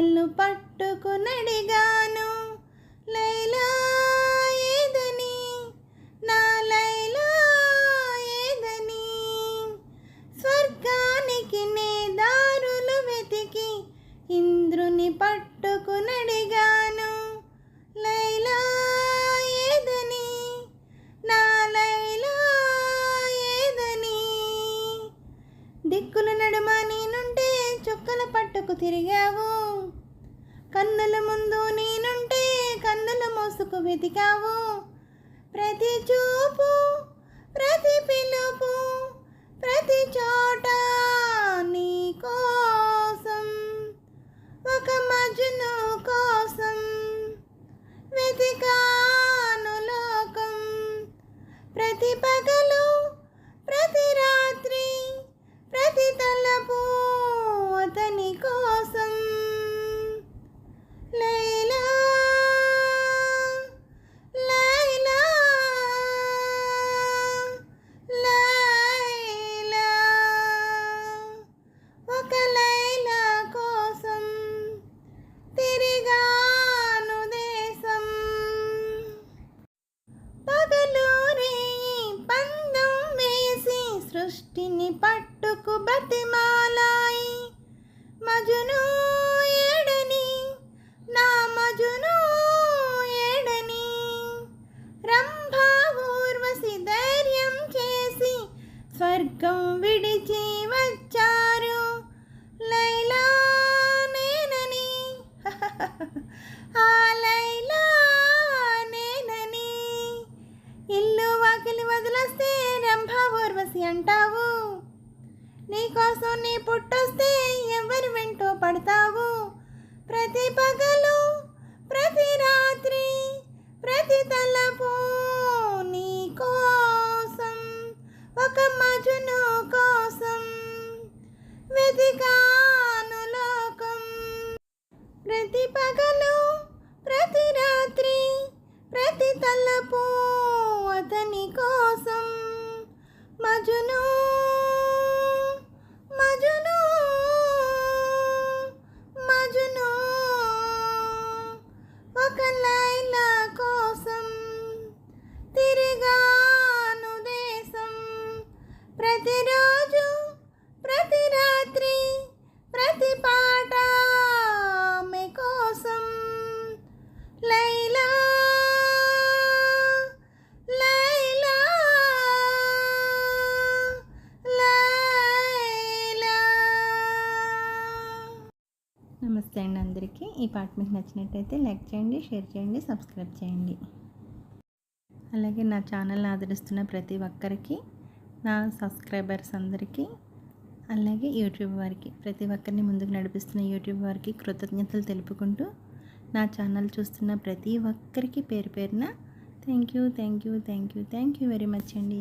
కళ్ళు పట్టుకునడిగాను, లైలా ఏదని, నా లైలా ఏదని. స్వర్గానికి నే దారులు వెతికి ఇంద్రుని పట్టుకునడిగాను, లైలా ఏదని, నా లైలా ఏదని. దిక్కుల నడుమ నేనుంటే చుక్కల పట్టుకు తిరిగావు, కన్నుల ముందు నేనుంటే కన్నుల మోసుకు వెతికావు. ప్రతి చూపు, ప్రతి పిలుపు, ప్రతి చోట నీ కోసం, ఒక మజ్ను కోసం వెతికాను లోకం. ప్రతి పగలు, ప్రతి రాత్రి, ప్రతి తలపు అతని కోసం. లైలా లైలా లైలా, ఒక లైలా కోసం తిరిగాను దేశం. పగలూరి పందం వేసి సృష్టిని పట్టుకు బతిమాలాయి. మజును ఏడని, నా మజును ఏడని. రంభా ఊర్వశి ధైర్యం చేసి స్వర్గం విడిచి వచ్చారు, లైలా నేనని. ఆ లైలా నేనని. ఇల్లు వాకిలి వదిలేస్తే రంభా ఊర్వశి అంటావు, నీకోసం నీ పుట్టొస్తే ఎవరి వెంటో పడతావు. ప్రతి పగలు, ప్రతి రాత్రి, ప్రతి తలపు నీ కోసం, ఒక మజును కోసం వెతికాను లోకం. ప్రతి పగలు, ప్రతి రాత్రి, ప్రతి తలపు అతని కోసం. మజును మజును మజును, ఒక లైలా కోసం తిరిగాను దేశం. ప్రతిరోజు, ప్రతి రాత్రి, ప్రతి పాట ఆమె కోసం. లైలా లైలా లైలా. నమస్తే అండి అందరికీ. ఈ పాట మీకు నచ్చినట్టయితే లైక్ చేయండి, షేర్ చేయండి, సబ్స్క్రైబ్ చేయండి. అలాగే నా ఛానల్ని ఆదరిస్తున్న ప్రతి ఒక్కరికి, నా సబ్స్క్రైబర్స్ అందరికీ, అలాగే యూట్యూబ్ వారికి, ప్రతి ఒక్కరిని ముందుకు నడిపిస్తున్న యూట్యూబ్ వారికి కృతజ్ఞతలు తెలుపుకుంటూ, నా ఛానల్ చూస్తున్న ప్రతి ఒక్కరికి పేరు పేరున థ్యాంక్ యూ వెరీ మచ్ అండి.